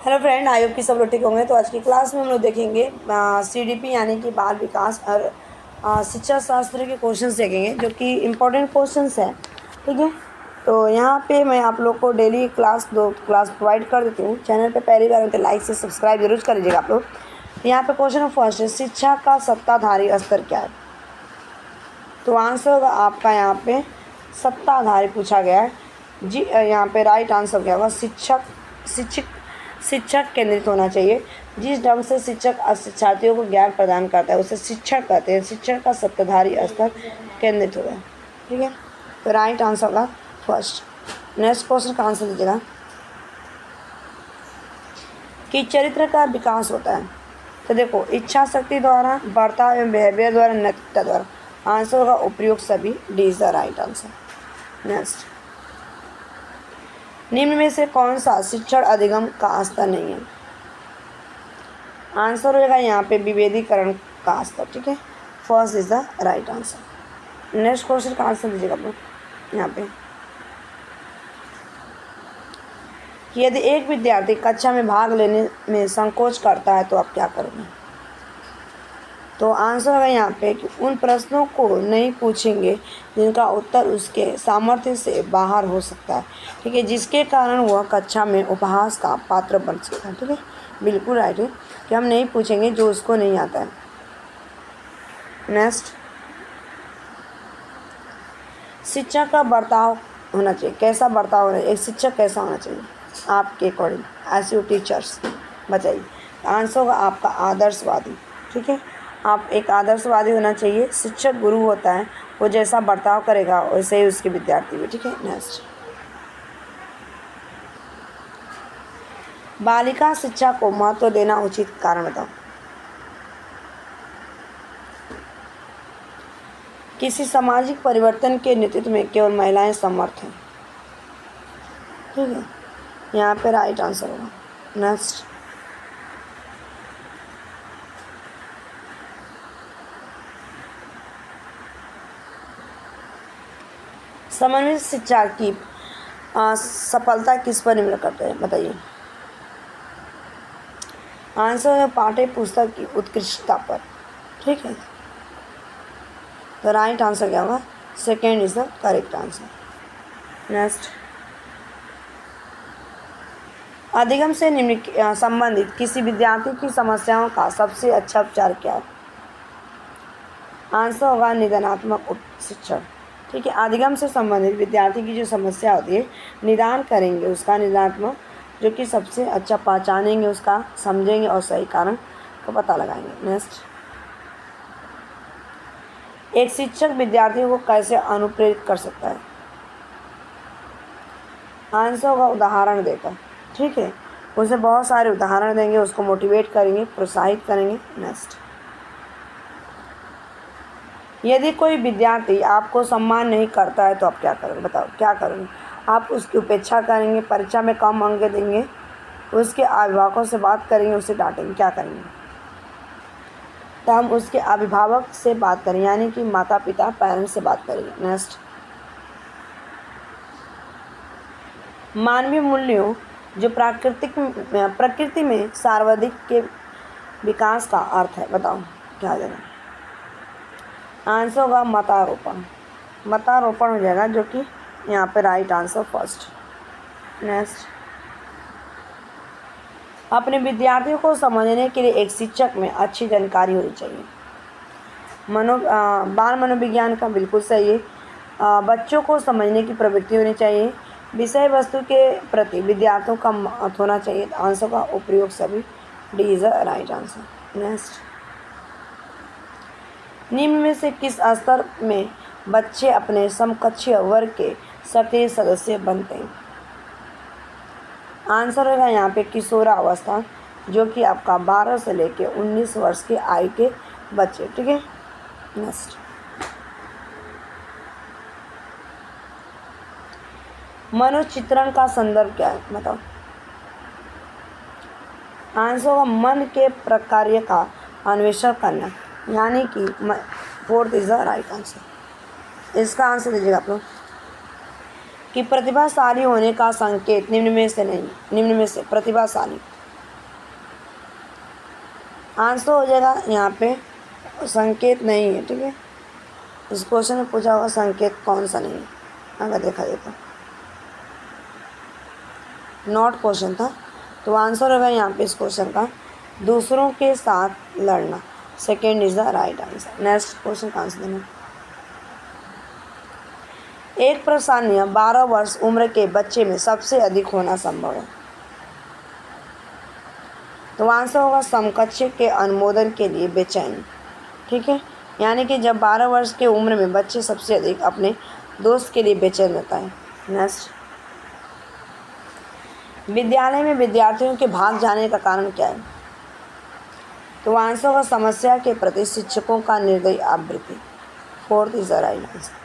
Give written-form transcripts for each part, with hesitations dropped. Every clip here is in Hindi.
हेलो फ्रेंड, आई होप कि सब लोग ठीक होंगे। तो आज की क्लास में हम लोग देखेंगे सीडीपी यानी कि बाल विकास और शिक्षा शास्त्र के क्वेश्चंस देखेंगे जो कि इम्पोर्टेंट क्वेश्चंस हैं। ठीक है, तो यहाँ पे मैं आप लोग को डेली दो क्लास प्रोवाइड कर देती हूँ। चैनल पे पहली बार में तो लाइक से सब्सक्राइब जरूर कर लीजिएगा आप लोग। यहाँ पे क्वेश्चन फर्स्ट है, शिक्षा का सत्ताधारी स्तर क्या है? तो आंसर होगा आपका यहाँ पे सत्ताधारी पूछा गया है जी। यहाँ पे राइट आंसर क्या होगा? शिक्षक केंद्रित होना चाहिए। जिस ढंग से शिक्षक शिक्षार्थियों को ज्ञान प्रदान करता है उसे शिक्षण कहते हैं। शिक्षण का सत्ताधारी स्तर केंद्रित होगा। ठीक है, तो राइट आंसर होगा फर्स्ट। नेक्स्ट क्वेश्चन का आंसर दीजिएगा कि चरित्र का विकास होता है। तो देखो, इच्छा शक्ति द्वारा, बर्ताव एवं बिहेवियर द्वारा, नैतिकता द्वारा। आंसर होगा उपयुक्त सभी। D is the right answer. Next, निम्न में से कौन सा शिक्षण अधिगम का स्तर नहीं है? आंसर होगा यहाँ पे विभेदीकरण का स्तर। ठीक है, first is the right answer. Next question का आंसर दीजिएगा आप लोग यहाँ पे कि यदि एक विद्यार्थी कक्षा में भाग लेने में संकोच करता है तो आप क्या करोगे? तो आंसर होगा यहाँ पे कि उन प्रश्नों को नहीं पूछेंगे जिनका उत्तर उसके सामर्थ्य से बाहर हो सकता है। ठीक है, जिसके कारण वह कक्षा में उपहास का पात्र बन सकता है। ठीक है, बिल्कुल राइट है कि हम नहीं पूछेंगे जो उसको नहीं आता है। नेक्स्ट, शिक्षक का बर्ताव होना चाहिए। कैसा बर्ताव होना चाहिए? एक शिक्षक कैसा होना चाहिए आपके अकॉर्डिंग, एज यू टीचर्स? बताइए। आंसर होगा आपका आदर्शवादी। ठीक है, आप एक आदर्शवादी होना चाहिए। शिक्षक गुरु होता है, वो जैसा बर्ताव करेगा वैसे ही उसके विद्यार्थी भी। ठीक है, नेक्स्ट, बालिका शिक्षा को महत्व देना उचित कारण बताओ। किसी सामाजिक परिवर्तन के नेतृत्व में केवल महिलाएं समर्थ हैं। ठीक है, यहाँ पे राइट आंसर होगा। नेक्स्ट, समन्वित शिक्षा की सफलता किस पर निर्भर करते हैं? बताइए। आंसर है पाठ्य पुस्तक की उत्कृष्टता पर। ठीक है, तो राइट आंसर क्या होगा? Second is the correct answer. Next, अधिगम से निम्न संबंधित किसी विद्यार्थी की समस्याओं का सबसे अच्छा उपचार क्या है? आंसर होगा निदानात्मक शिक्षण। ठीक है, अधिगम से संबंधित विद्यार्थी की जो समस्या होती है, निदान करेंगे उसका, निदानात्मक, जो कि सबसे अच्छा पहचानेंगे उसका, समझेंगे और सही कारण को पता लगाएंगे। नेक्स्ट, एक शिक्षक विद्यार्थियों को कैसे अनुप्रेरित कर सकता है? आंसर होगा उदाहरण देकर। ठीक है, उसे बहुत सारे उदाहरण देंगे, उसको मोटिवेट करेंगे, प्रोत्साहित करेंगे। नेक्स्ट, यदि कोई विद्यार्थी आपको सम्मान नहीं करता है तो आप क्या करोगे? बताओ, क्या करोगे? आप उसकी उपेक्षा करेंगे, परीक्षा में कम अंक देंगे, उसके अभिभावकों से बात करेंगे, उसे डांटेंगे, क्या करेंगे? तो हम उसके अभिभावक से बात करें, यानी कि माता पिता, पेरेंट्स से बात करेंगे। नेक्स्ट, मानवीय मूल्यों जो प्रकृति में सर्वाधिक के विकास का अर्थ है, बताओ क्या देना? आंसर होगा मतारोपण। मतारोपण हो जाएगा, जो कि यहाँ पे राइट आंसर फर्स्ट। नेक्स्ट, अपने विद्यार्थियों को समझने के लिए एक शिक्षक में अच्छी जानकारी होनी चाहिए। बाल मनोविज्ञान का बिल्कुल सही है। बच्चों को समझने की प्रवृत्ति होनी चाहिए। विषय वस्तु के प्रति विद्यार्थियों का मत होना चाहिए। आंसर का उपयोग सभी। D is the right answer. Next, निम्न में से किस स्तर में बच्चे अपने समकक्षीय वर्ग के सक्रिय सदस्य बनते हैं? आंसर होगा यहाँ पे किशोरावस्था, जो कि आपका 12 से लेकर 19 वर्ष के आयु के बच्चे। ठीक है, नेक्स्ट, मनोचित्रण का संदर्भ क्या है? बताओ। आंसर होगा मन के प्रकार्य का अन्वेषण करना, यानी कि fourth is the right answer. इसका आंसर दीजिएगा आप लोग कि प्रतिभाशाली होने का संकेत निम्न में से प्रतिभाशाली आंसर हो जाएगा यहाँ पे संकेत नहीं है, ठीक है। इस क्वेश्चन में पूछा होगा संकेत कौन सा नहीं है, अगर देखा जाए तो नॉट क्वेश्चन था, तो आंसर होगा यहाँ पे इस क्वेश्चन का दूसरों के साथ लड़ना। Second is the right answer. Next question का आंसर देना। एक परेशानी 12 वर्ष उम्र के बच्चे में सबसे अधिक होना संभव है, तो आंसर होगा समकक्ष के अनुमोदन के लिए बेचैनी, ठीक है। यानी कि जब 12 वर्ष के उम्र में बच्चे सबसे अधिक अपने दोस्त के लिए बेचैन रहता है। नेक्स्ट, विद्यालय में विद्यार्थियों के भाग जाने का कारण क्या है, तो आंसर होगा समस्या के प्रति शिक्षकों का निर्दयी आवृत्ति। Fourth is the right answer.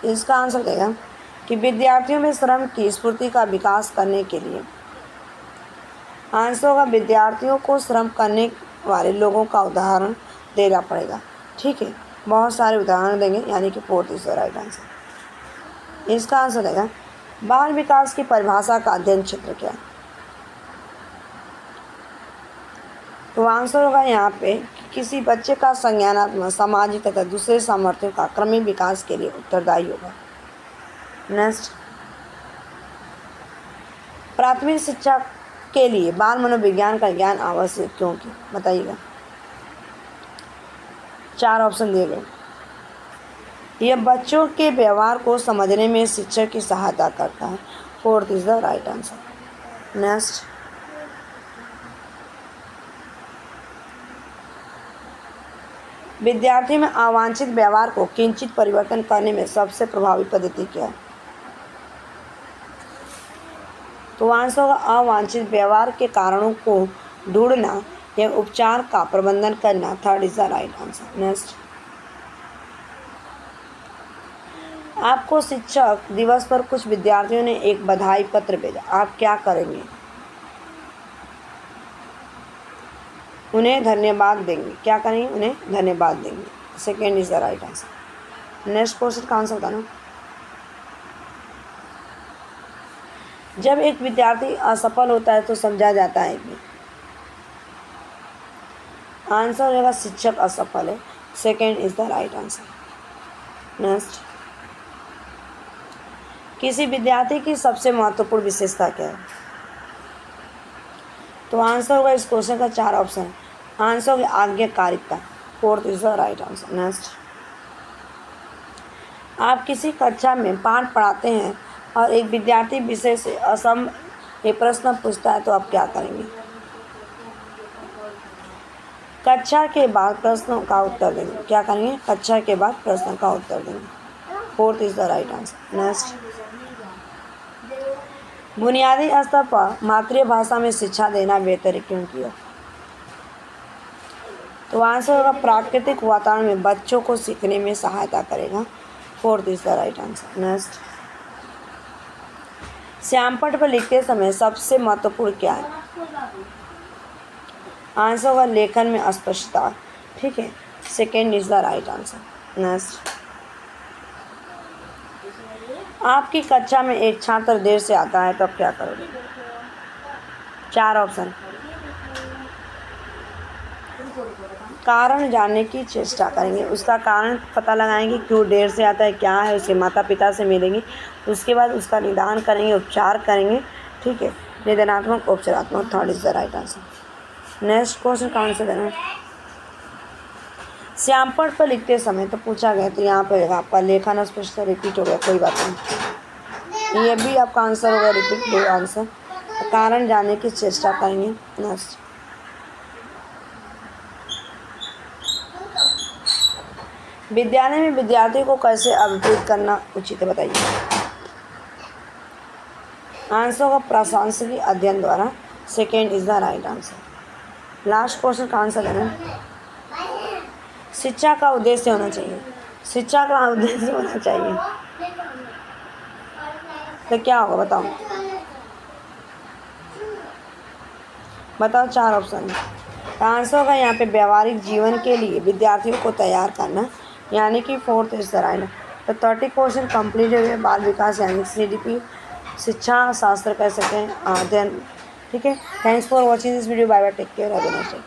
इसका आंसर देगा कि विद्यार्थियों में श्रम की स्फूर्ति का विकास करने के लिए। आंसर होगा विद्यार्थियों को श्रम करने वाले लोगों का उदाहरण देना पड़ेगा, ठीक है। बहुत सारे उदाहरण देंगे, यानी कि fourth is the right answer. इसका आंसर देगा बाल विकास की परिभाषा का अध्ययन क्षेत्र क्या है, तो आंसर होगा यहाँ पे कि किसी बच्चे का संज्ञानात्मक, सामाजिक तथा दूसरे सामर्थ्यों का क्रमिक विकास के लिए उत्तरदायी होगा। नेक्स्ट, प्राथमिक शिक्षा के लिए बाल मनोविज्ञान का ज्ञान आवश्यक क्योंकि, बताइएगा। 4 ऑप्शन दिए गए। यह बच्चों के व्यवहार को समझने में शिक्षक की सहायता करता है। Fourth is the right answer. Next, विद्यार्थी में अवांछित व्यवहार को किंचित परिवर्तन करने में सबसे प्रभावी पद्धति क्या है, तो आंसर होगा अवांछित व्यवहार के कारणों को ढूंढना या उपचार का प्रबंधन करना। Third is the right answer. Next, आपको शिक्षक दिवस पर कुछ विद्यार्थियों ने एक बधाई पत्र भेजा, आप क्या करेंगे, उन्हें धन्यवाद देंगे। क्या करेंगे, उन्हें धन्यवाद देंगे। Second is the right answer. Next question का आंसर बताना। जब एक विद्यार्थी असफल होता है तो समझा जाता है कि, आंसर हो जाएगा शिक्षक असफल है। Second is the right answer. Next, किसी विद्यार्थी की सबसे महत्वपूर्ण विशेषता क्या है, तो आंसर होगा इस क्वेश्चन का 4 ऑप्शन। आंसर होगा आज्ञाकारिता। Fourth is the right answer. Next, आप किसी कक्षा में पाठ पढ़ाते हैं और एक विद्यार्थी विषय से असम एक प्रश्न पूछता है, तो आप क्या करेंगे, कक्षा के बाद प्रश्नों का उत्तर देंगे। क्या करेंगे, कक्षा के बाद प्रश्न का उत्तर देंगे। Fourth is the right answer. Next, बुनियादी स्तर पर मातृभाषा में शिक्षा देना बेहतर है क्योंकि, तो आंसर होगा प्राकृतिक वातावरण में बच्चों को सीखने में सहायता करेगा। Fourth is the right answer. Next, श्यामपट्ट पर लिखते समय सबसे महत्वपूर्ण क्या है, आंसर होगा लेखन में स्पष्टता, ठीक है। Second is the right answer. Next, आपकी कक्षा में एक छात्र देर से आता है तो आप क्या करोगे, 4 ऑप्शन। कारण जानने की चेष्टा करेंगे, उसका कारण पता लगाएंगे क्यों देर से आता है, क्या है, उसके माता पिता से मिलेंगे, उसके बाद उसका निदान करेंगे, उपचार करेंगे, ठीक है। निदानात्मक, उपचारात्मक। Third is the right answer. Next question का आंसर देना। श्यामपट्ट पर लिखते समय तो पूछा गया, तो यहाँ पर आपका लेखन स्पष्ट रिपीट हो गया, कोई बात नहीं, ये भी आपका आंसर होगा रिपीट आंसर। कारण जानने की चेष्टा करेंगे। नेक्स्ट, विद्यालय में विद्यार्थी को कैसे अभिप्रेत करना उचित है, बताइए। आंसर होगा प्रासंगिक अध्ययन द्वारा। Second is the right answer. Last question का आंसर देना। शिक्षा का उद्देश्य होना चाहिए, शिक्षा का उद्देश्य होना चाहिए तो क्या होगा, बताओ बताओ। 4 ऑप्शन। आंसर होगा यहाँ पे व्यवहारिक जीवन के लिए विद्यार्थियों को तैयार करना, यानी कि फोर्थ इज द राइट। तो 30 क्वेश्चन कंप्लीट हो गए। बाल विकास यानी CDP, शिक्षा शास्त्र कह सकते हैं, अध्ययन, ठीक है। Thanks for watching this video. Bye bye, take care, have a nice day.